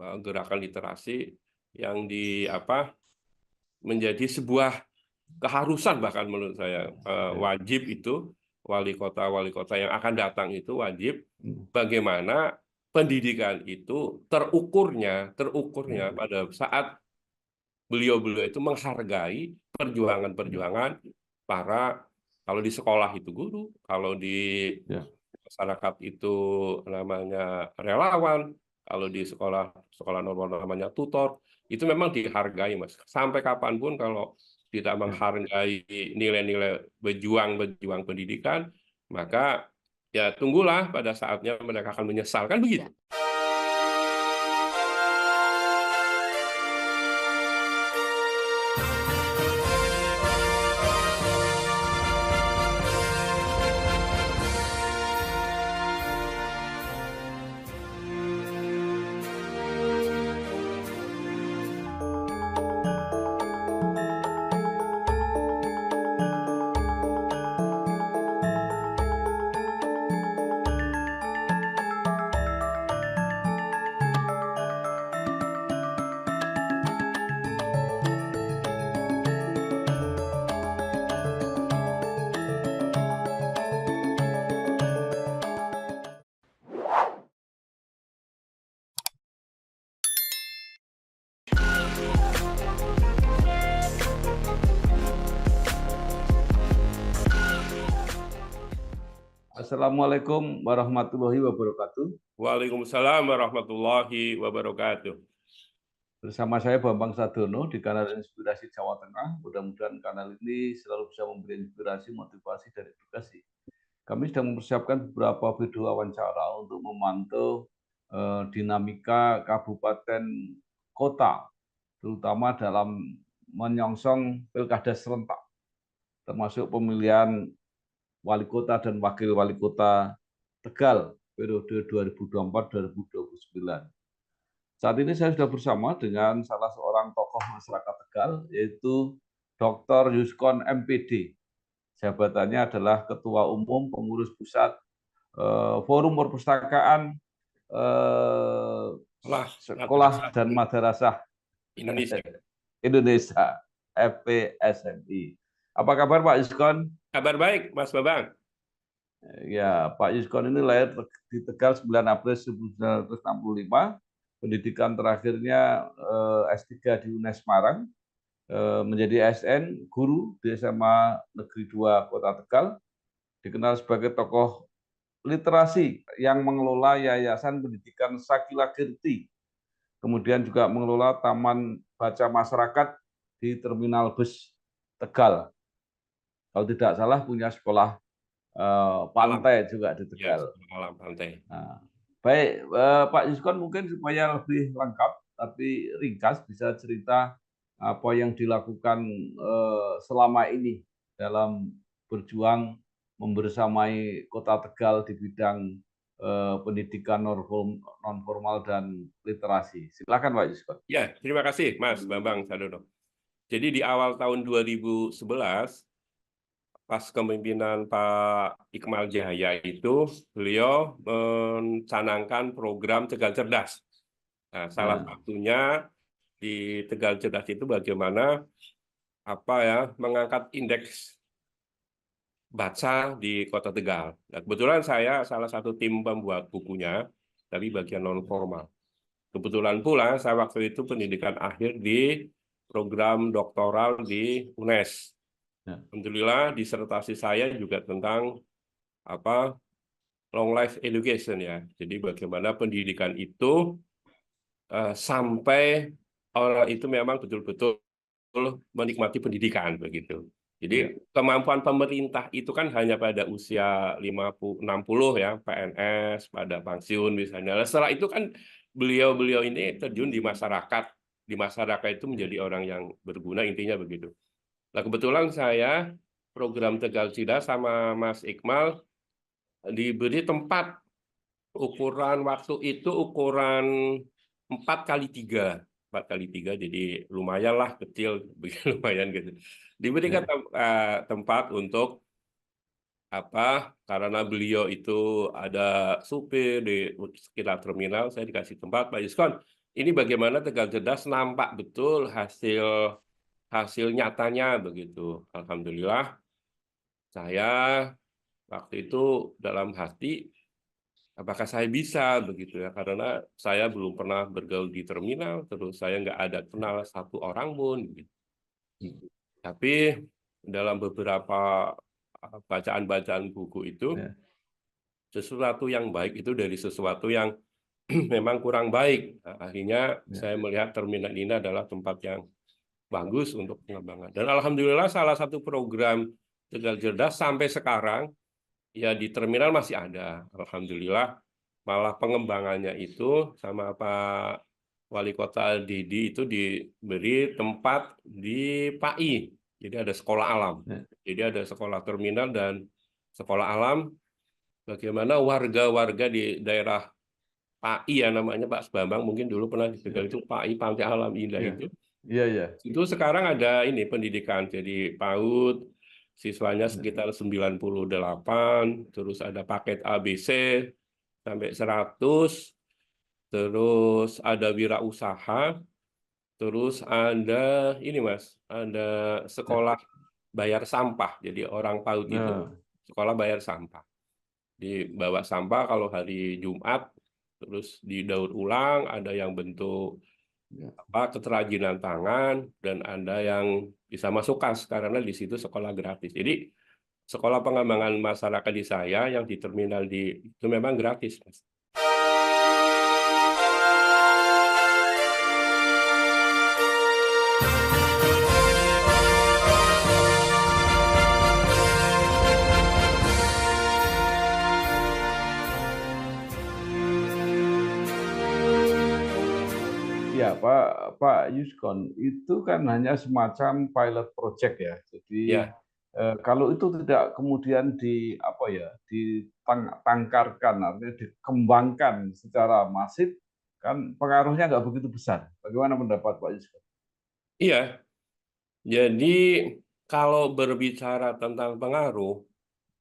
gerakan literasi yang menjadi sebuah keharusan, bahkan menurut saya wajib itu wali kota yang akan datang itu wajib bagaimana pendidikan itu terukurnya pada saat beliau itu menghargai perjuangan para, kalau di sekolah itu guru, kalau di masyarakat itu namanya relawan, kalau di sekolah normal namanya tutor, itu memang dihargai, Mas. Sampai kapanpun kalau tidak menghargai nilai-nilai berjuang pendidikan, maka ya tunggulah pada saatnya mereka akan menyesal, kan begitu. Assalamualaikum warahmatullahi wabarakatuh. Waalaikumsalam warahmatullahi wabarakatuh. Bersama saya Bambang Sadono di kanal Inspirasi Jawa Tengah. Mudah-mudahan kanal ini selalu bisa memberi inspirasi, motivasi, dan edukasi. Kami sedang mempersiapkan beberapa video wawancara untuk memantau dinamika kabupaten kota, terutama dalam menyongsong pilkada serentak, termasuk pemilihan wali kota dan wakil wali kota Tegal periode 2024-2029. Saat ini saya sudah bersama dengan salah seorang tokoh masyarakat Tegal, yaitu Dr. Yuskon MPD. Jabatannya adalah Ketua Umum Pengurus Pusat Forum Perpustakaan Sekolah dan Madrasah Indonesia FPSMI. Apa kabar Pak Yuskon? Kabar baik, Mas Bambang. Ya, Pak Yuskon ini lahir di Tegal 9 April 1965. Pendidikan terakhirnya S3 di UNES Semarang, menjadi ASN, guru di SMA Negeri 2 Kota Tegal, dikenal sebagai tokoh literasi yang mengelola Yayasan Pendidikan Sakila Kirti, kemudian juga mengelola Taman Baca Masyarakat di Terminal Bus Tegal. Kalau tidak salah punya sekolah pantai juga di Tegal. Ya, pantai. Nah, baik, Pak Yuskon, mungkin supaya lebih lengkap tapi ringkas bisa cerita apa yang dilakukan selama ini dalam berjuang membersamai Kota Tegal di bidang pendidikan non formal dan literasi. Silakan Pak Yuskon. Ya, terima kasih Mas Bambang Sadono. Jadi di awal tahun 2011, pas kepemimpinan Pak Iqmal Jaya itu, beliau mencanangkan program Tegal Cerdas. Nah, salah satunya di Tegal Cerdas itu bagaimana mengangkat indeks baca di Kota Tegal. Nah, kebetulan saya salah satu tim pembuat bukunya dari bagian non formal. Kebetulan pula saya waktu itu pendidikan akhir di program doktoral di UNES. Alhamdulillah disertasi saya juga tentang long life education ya. Jadi bagaimana pendidikan itu sampai orang itu memang betul-betul menikmati pendidikan begitu. Jadi kemampuan pemerintah itu kan hanya pada usia 50-60 ya, PNS, pada pensiun misalnya. Setelah itu kan beliau ini terjun di masyarakat. Di masyarakat itu menjadi orang yang berguna, intinya begitu. Nah, kebetulan saya program Tegal Cerdas sama Mas Iqmal diberi tempat, ukuran waktu itu ukuran 4x3. 4x3, jadi lumayan lah, kecil, lumayan gitu. Diberikan tempat untuk karena beliau itu ada supir di sekitar terminal, saya dikasih tempat, Pak Yuskon, ini bagaimana Tegal Cerdas nampak betul hasil nyatanya begitu. Alhamdulillah, saya waktu itu dalam hati, apakah saya bisa begitu ya? Karena saya belum pernah bergaul di terminal, terus saya nggak ada kenal satu orang pun. Gitu. Tapi dalam beberapa bacaan-bacaan buku itu, Ya, sesuatu yang baik itu dari sesuatu yang memang kurang baik. Nah, akhirnya ya, saya melihat terminal ini adalah tempat yang bagus untuk pengembangan. Dan alhamdulillah salah satu program Tegal Cerdas sampai sekarang ya di terminal masih ada. Alhamdulillah malah pengembangannya itu sama Pak Wali Kota Didi itu diberi tempat di PAI. Jadi ada sekolah alam. ya, Jadi ada sekolah terminal dan sekolah alam. Bagaimana warga-warga di daerah PAI ya namanya Pak Bambang mungkin dulu pernah di Tegal ya, itu PAI Pantai Alam Indah ya, itu. iya, iya, Itu sekarang ada ini pendidikan jadi PAUD siswanya ya, sekitar 98, terus ada paket ABC sampai 100, terus ada wirausaha, terus ada ini Mas, ada ya, sekolah bayar sampah. Jadi orang PAUD itu nah, sekolah bayar sampah. Dibawa sampah kalau hari Jumat, terus didaur ulang, ada yang bentuk ya, keterampilan tangan, dan ada yang bisa masuk kas karena di situ sekolah gratis. Jadi sekolah pengembangan masyarakat di saya yang di terminal di itu memang gratis, Mas. ya Pak Yuskon, itu kan hanya semacam pilot project ya. Jadi Ya, kalau itu tidak kemudian apa ya, ditangkarkan, artinya dikembangkan secara masif, kan pengaruhnya nggak begitu besar. Bagaimana pendapat Pak Yuskon? iya. Jadi kalau berbicara tentang pengaruh,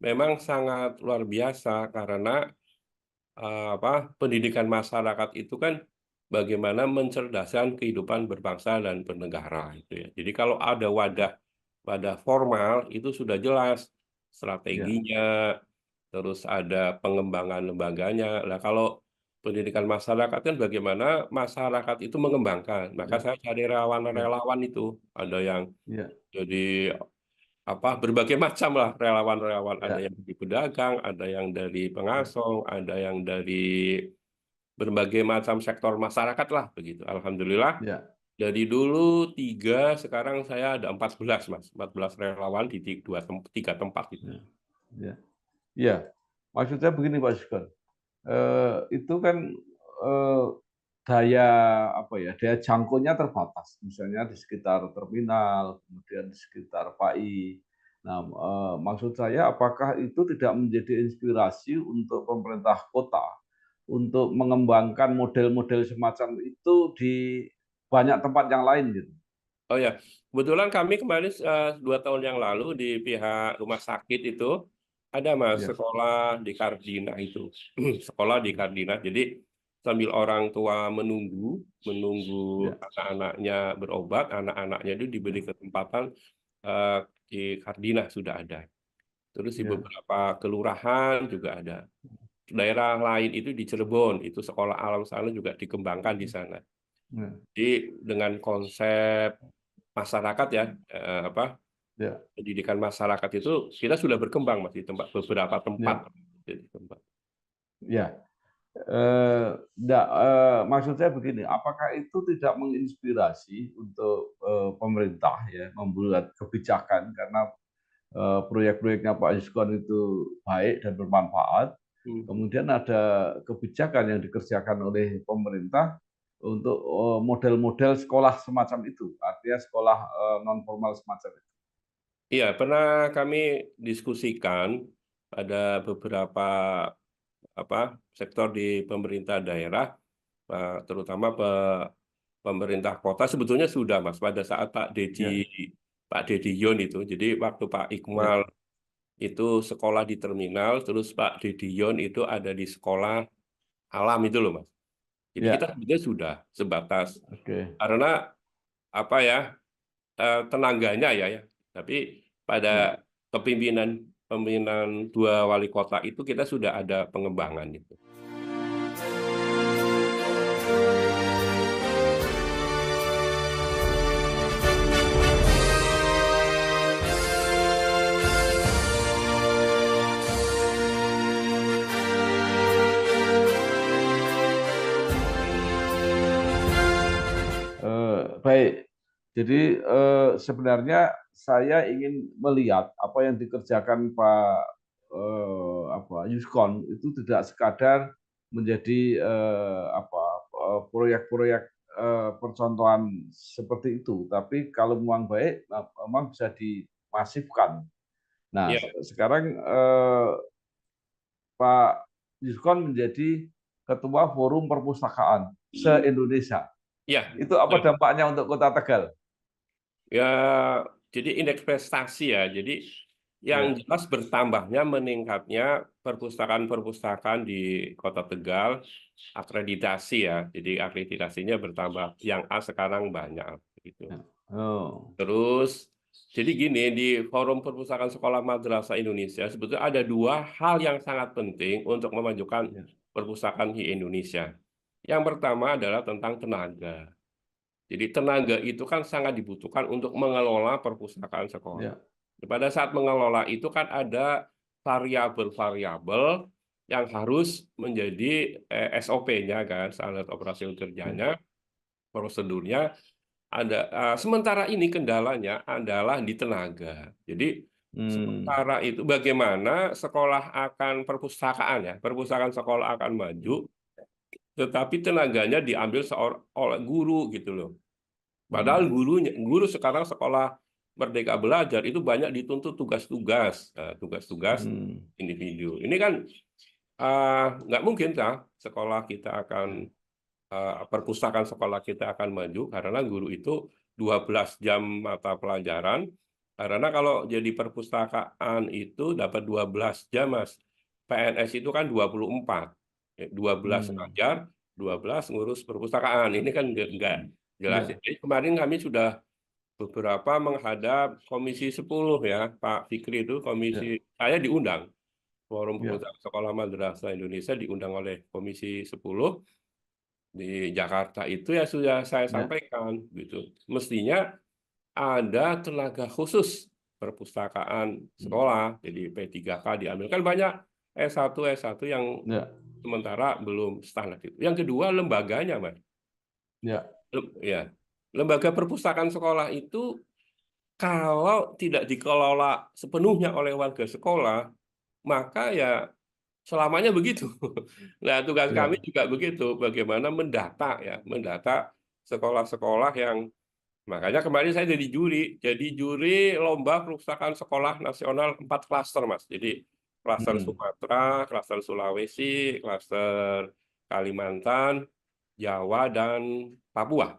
memang sangat luar biasa karena pendidikan masyarakat itu kan bagaimana mencerdaskan kehidupan berbangsa dan bernegara itu ya. Jadi kalau ada wadah formal itu sudah jelas Ya, strateginya, terus ada pengembangan lembaganya. Nah, kalau pendidikan masyarakat kan bagaimana masyarakat itu mengembangkan. Maka ya, saya cari ya, relawan-relawan itu. Ada yang ya, jadi berbagai macam lah relawan-relawan. Ada ya, yang dari pedagang, ada yang dari ya, pengasong, ada yang dari berbagai macam sektor masyarakat lah begitu. Alhamdulillah ya, dari dulu 3, sekarang saya ada 14 Mas, 14 relawan di 3 tempat itu. ya, ya. Ya, maksud saya begini Pak Yuskon. Itu kan eh, daya apa ya, daya jangkaunya terbatas. Misalnya di sekitar terminal, kemudian di sekitar PAI. Nah, maksud saya apakah itu tidak menjadi inspirasi untuk pemerintah kota untuk mengembangkan model-model semacam itu di banyak tempat yang lain gitu? Oh ya, kebetulan kami kemarin 2 tahun yang lalu di pihak rumah sakit itu ada Mas Ya, sekolah di Kardina itu, sekolah di Kardina. Jadi sambil orang tua menunggu ya, anak-anaknya berobat, anak-anaknya itu diberi ya, kesempatan eh, di Kardina sudah ada. Terus di ya, beberapa kelurahan juga ada. Daerah lain itu di Cirebon, itu sekolah alam sana juga dikembangkan di sana. ya, Jadi dengan konsep masyarakat ya, ya, pendidikan masyarakat itu kita sudah berkembang Mas di beberapa tempat. ya, Jadi, tempat. ya. Enggak, maksud saya begini, apakah itu tidak menginspirasi untuk pemerintah ya membuat kebijakan karena proyek-proyeknya Pak Yuskon itu baik dan bermanfaat. Hmm. Kemudian ada kebijakan yang dikerjakan oleh pemerintah untuk model-model sekolah semacam itu, artinya sekolah non formal semacam itu. Iya, pernah kami diskusikan ada beberapa sektor di pemerintah daerah, terutama pemerintah kota sebetulnya sudah Mas pada saat Ya, Pak Dedi Yon itu. Jadi waktu Pak ya, Iqmal itu sekolah di terminal, terus Pak Dedi Yon itu ada di sekolah alam itu loh Mas. Jadi kita Ya, sebetulnya sudah sebatas oke. karena apa ya, tenaganya ya. Tapi Ya. pada kepemimpinan pemimpinan dua wali kota itu kita sudah ada pengembangan itu. Baik, jadi sebenarnya saya ingin melihat apa yang dikerjakan Pak Yuskon itu tidak sekadar menjadi proyek-proyek percontohan seperti itu, tapi kalau memang baik, memang bisa dimasifkan. Nah, Ya, sekarang Pak Yuskon menjadi Ketua Forum Perpustakaan se-Indonesia. ya, Itu apa betul. dampaknya untuk Kota Tegal? Ya, jadi indeks prestasi ya. Jadi yang Ya, jelas bertambahnya meningkatnya perpustakaan-perpustakaan di Kota Tegal, akreditasi ya. Jadi akreditasinya bertambah. Yang A sekarang banyak gitu. ya. Oh, Terus jadi gini, di Forum Perpustakaan Sekolah Madrasah Indonesia sebetulnya ada dua hal yang sangat penting untuk memajukan ya, perpustakaan di Indonesia. Yang pertama adalah tentang tenaga. Jadi tenaga itu kan sangat dibutuhkan untuk mengelola perpustakaan sekolah. ya, Pada saat mengelola itu kan ada variabel-variabel yang harus menjadi SOP-nya kan, standar operasi ya. kerjanya, prosedurnya ada. Sementara ini kendalanya adalah di tenaga. Jadi Hmm, sementara itu bagaimana sekolah akan perpustakaan ya, perpustakaan sekolah akan maju, tetapi tenaganya diambil oleh guru gitu loh. Padahal hmm, guru sekarang sekolah Merdeka Belajar itu banyak dituntut tugas-tugas, tugas-tugas hmm, individu. Ini kan nggak mungkin kah sekolah kita akan perpustakaan sekolah kita akan maju karena guru itu 12 jam mata pelajaran. Karena kalau jadi perpustakaan itu dapat 12 jam, Mas. PNS itu kan 24. 12 hmm. ngajar, 12 ngurus perpustakaan. Ini kan enggak jelas. Ya, Jadi kemarin kami sudah beberapa menghadap Komisi 10 ya, Pak Fikri itu ya, saya diundang. Forum ya, Perpustakaan Sekolah Madrasah Indonesia diundang oleh Komisi 10 di Jakarta itu ya sudah saya ya, sampaikan gitu. Mestinya ada tenaga khusus perpustakaan hmm, sekolah, jadi P3K diambil. Kan banyak S1 yang ya, sementara belum standar itu. Yang kedua lembaganya, Mas. ya, Ya. Lembaga perpustakaan sekolah itu kalau tidak dikelola sepenuhnya oleh warga sekolah, maka ya selamanya begitu. Nah, tugas kami ya, juga begitu, bagaimana mendata ya, mendata sekolah-sekolah yang makanya kemarin saya jadi juri lomba perpustakaan sekolah nasional 4 klaster, Mas. Jadi klaster hmm, Sumatera, klaster Sulawesi, klaster Kalimantan, Jawa dan Papua.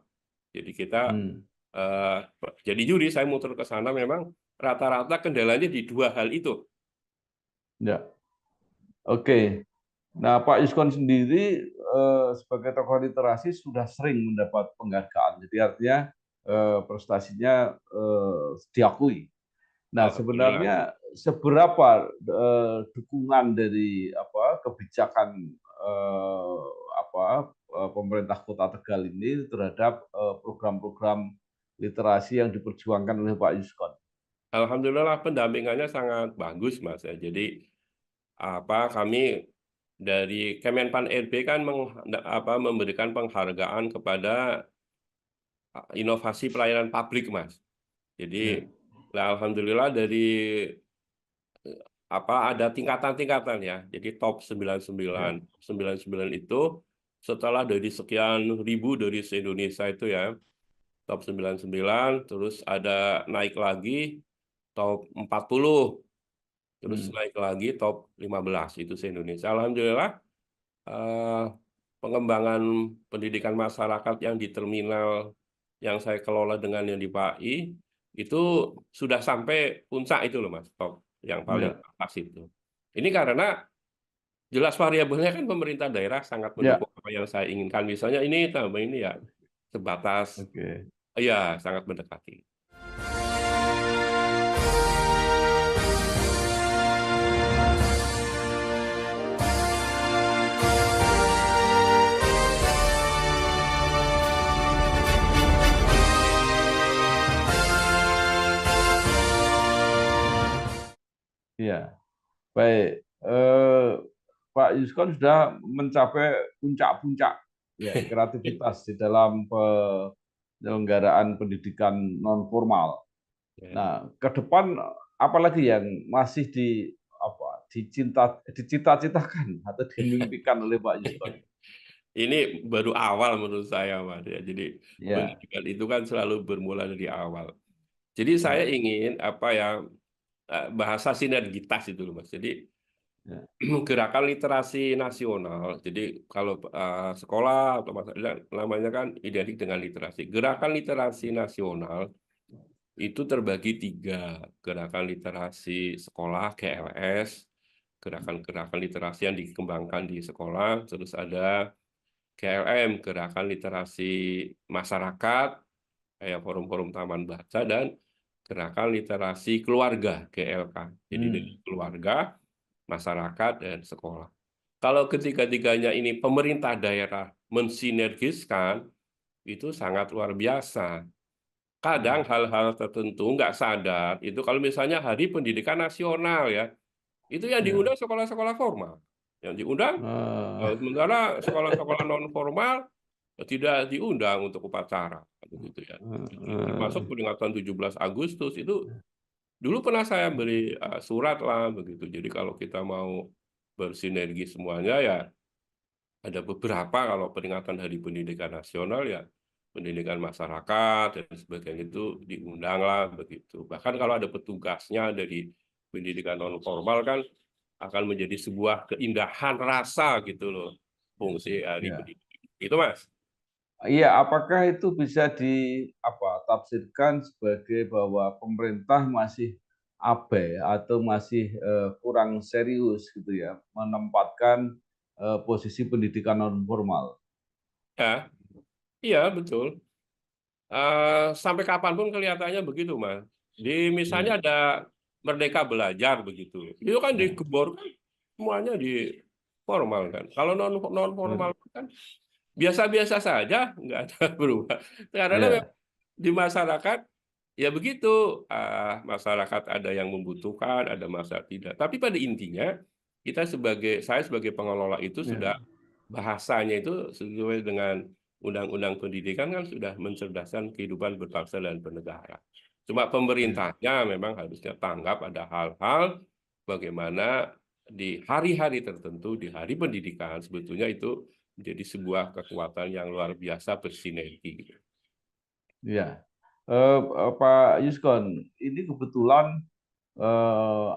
Jadi kita hmm, eh, jadi juri, saya muter ke sana memang rata-rata kendalanya di dua hal itu. ya. Oke. Nah, Pak Yuskon sendiri sebagai tokoh literasi sudah sering mendapat penghargaan. Jadi artinya prestasinya diakui. Nah, Alhamdulillah. sebenarnya seberapa dukungan dari kebijakan eh, pemerintah Kota Tegal ini terhadap program-program literasi yang diperjuangkan oleh Pak Yuskon? Alhamdulillah pendampingannya sangat bagus, Mas ya. Jadi kami dari Kemenpan RB kan memberikan penghargaan kepada inovasi pelayanan publik, Mas. Ya, Jadi alhamdulillah dari ada tingkatan-tingkatan ya. Jadi top 99. ya, 99 itu setelah dari sekian ribu dari se-Indonesia itu ya, top 99, terus ada naik lagi top 40, terus hmm, naik lagi top 15 itu se-Indonesia. Alhamdulillah eh, pengembangan pendidikan masyarakat yang di terminal yang saya kelola dengan yang di PAI itu sudah sampai puncak itu loh Mas, top yang paling ya, atas itu. Ini karena jelas variabelnya kan pemerintah daerah sangat ya, mendukung apa yang saya inginkan. Misalnya ini tambah ini ya sebatas, Oke. ya sangat mendekati. Iya, baik. Pak Yuskon sudah mencapai puncak-puncak ya kreativitas di dalam penyelenggaraan pendidikan non formal. Ya. Nah, ke depan apalagi yang masih dicita-citakan atau dimimpikan oleh Pak Yuskon? Ini baru awal menurut saya, Mas. Ya. Jadi Ya, pendidikan itu kan selalu bermula dari awal. Jadi saya ya, ingin apa yang bahasa sinergitas itu loh, Mas. Jadi ya. gerakan literasi nasional. Jadi kalau sekolah atau namanya kan identik dengan literasi. Gerakan literasi nasional itu terbagi tiga. Gerakan literasi sekolah GLS, gerakan-gerakan literasi yang dikembangkan di sekolah, terus ada GLM, gerakan literasi masyarakat, kayak forum-forum taman baca, dan gerakan literasi keluarga GLK. Jadi dari Hmm, keluarga, masyarakat, dan sekolah. Kalau ketiga-tiganya ini pemerintah daerah mensinergiskan, itu sangat luar biasa. Kadang hmm. hal-hal tertentu nggak sadar, itu kalau misalnya Hari Pendidikan Nasional ya, itu yang Ya. diundang sekolah-sekolah formal. Yang diundang, Eh, sementara sekolah-sekolah non formal tidak diundang untuk upacara begitu ya. Termasuk eh, peringatan 17 Agustus itu dulu pernah saya beri surat lah begitu. Jadi kalau kita mau bersinergi semuanya ya ada beberapa, kalau peringatan Hari Pendidikan Nasional ya pendidikan masyarakat dan sebagainya itu diundang lah begitu. Bahkan kalau ada petugasnya dari pendidikan non formal kan akan menjadi sebuah keindahan rasa gitu loh fungsi Hari ya. Pendidikan. Itu Mas. Iya, apakah itu bisa tafsirkan sebagai bahwa pemerintah masih abai atau masih kurang serius gitu ya menempatkan posisi pendidikan non formal? Ya, iya betul. Sampai kapanpun kelihatannya begitu, Mas. Di Ya, misalnya ada Merdeka Belajar begitu. Itu kan ya, digebor kan semuanya di formal kan. Kalau non formal kan biasa-biasa saja, nggak ada berubah. Karena memang ya, di masyarakat ya begitu, masyarakat ada yang membutuhkan, ada masa tidak. Tapi pada intinya saya sebagai pengelola itu ya, sudah bahasanya itu sesuai dengan Undang-Undang Pendidikan kan sudah mencerdaskan kehidupan berbangsa dan bernegara. Cuma ya, pemerintahnya memang harusnya tanggap ada hal-hal bagaimana di hari-hari tertentu, di hari pendidikan, sebetulnya itu menjadi sebuah kekuatan yang luar biasa bersinergi. ya. Pak Yuskon, ini kebetulan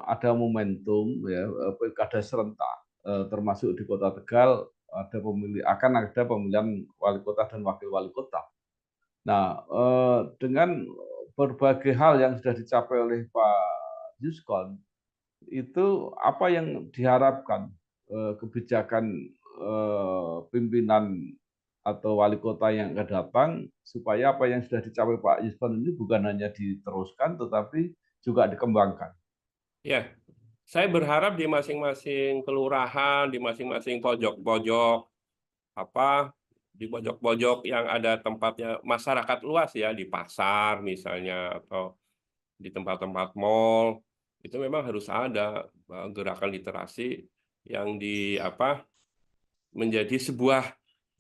ada momentum ya pilkada serentak termasuk di Kota Tegal akan ada pemilihan wali kota dan wakil wali kota. Nah, dengan berbagai hal yang sudah dicapai oleh Pak Yuskon, itu apa yang diharapkan kebijakan pimpinan atau wali kota yang akan datang supaya apa yang sudah dicapai Pak Yuskon ini bukan hanya diteruskan tetapi juga dikembangkan. Ya, saya berharap di masing-masing kelurahan, di masing-masing pojok-pojok, di pojok-pojok yang ada tempatnya masyarakat luas ya, di pasar misalnya, atau di tempat-tempat mall, itu memang harus ada gerakan literasi yang menjadi sebuah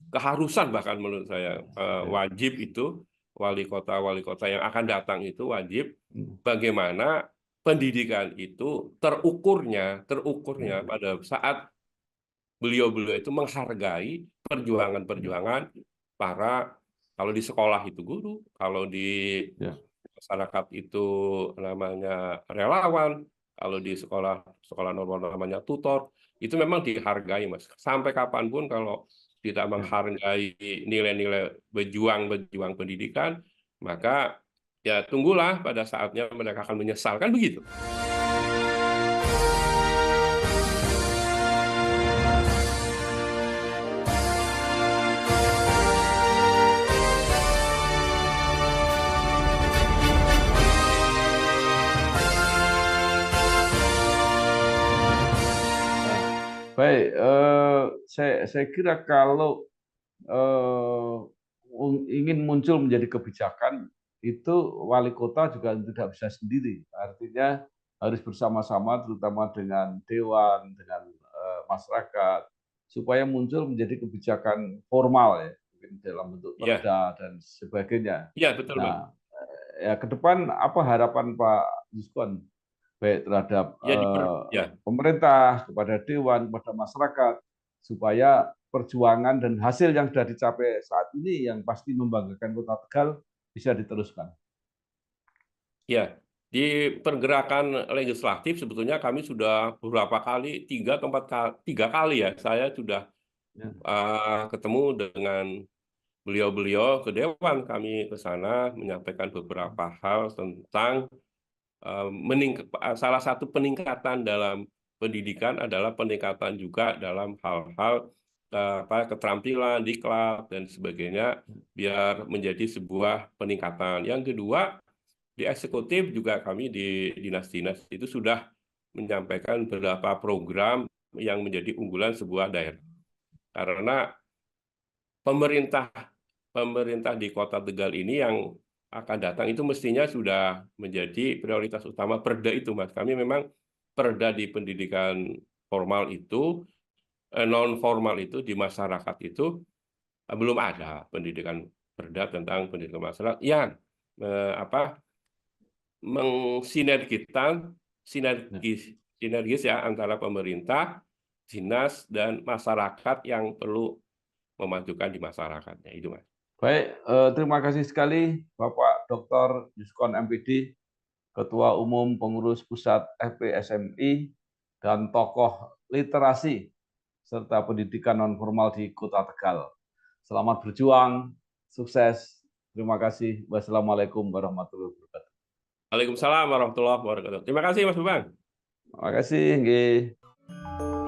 keharusan, bahkan menurut saya Ya. wajib itu wali kota yang akan datang itu wajib Hmm. bagaimana pendidikan itu terukurnya Hmm. pada saat beliau-beliau itu menghargai perjuangan-perjuangan para, kalau di sekolah itu guru, kalau di Ya. masyarakat itu namanya relawan, kalau di sekolah normal namanya tutor, itu memang dihargai, Mas. Sampai kapanpun kalau tidak Ya. menghargai nilai-nilai berjuang pendidikan, maka ya tunggulah pada saatnya mereka akan menyesal, kan begitu. saya kira kalau ingin muncul menjadi kebijakan, itu wali kota juga tidak bisa sendiri. Artinya harus bersama-sama, terutama dengan dewan, dengan masyarakat, supaya muncul menjadi kebijakan formal ya, mungkin dalam bentuk Ya, perda dan sebagainya. ya betul, Bang. Nah, ya ke depan apa harapan Pak Yuskon baik terhadap Ya, ya, pemerintah, kepada dewan, kepada masyarakat, supaya perjuangan dan hasil yang sudah dicapai saat ini yang pasti membanggakan Kota Tegal bisa diteruskan. ya. Di pergerakan legislatif sebetulnya kami sudah beberapa kali, 3 kali ya, saya sudah Ya, ketemu dengan beliau-beliau ke dewan, kami ke sana menyampaikan beberapa hal tentang salah satu peningkatan dalam pendidikan adalah peningkatan juga dalam hal-hal keterampilan, diklat dan sebagainya, biar menjadi sebuah peningkatan. Yang kedua, di eksekutif juga kami di dinas-dinas itu sudah menyampaikan beberapa program yang menjadi unggulan sebuah daerah. Karena pemerintah pemerintah di Kota Tegal ini yang akan datang itu mestinya sudah menjadi prioritas utama perda itu, Mas. Kami memang perda di pendidikan formal itu, non formal itu di masyarakat itu belum ada pendidikan perda tentang pendidikan masyarakat yang mensinergikan ya. sinergis ya antara pemerintah, dinas dan masyarakat yang perlu memajukan di masyarakatnya itu, Mas. Baik, terima kasih sekali Bapak Dr. Yuskon MPD, Ketua Umum Pengurus Pusat FPSMI, dan tokoh literasi serta pendidikan nonformal di Kota Tegal. Selamat berjuang, sukses. Terima kasih. Wassalamualaikum warahmatullahi wabarakatuh. Waalaikumsalam warahmatullahi wabarakatuh. Terima kasih, Mas Bambang. Terima kasih. Nggih.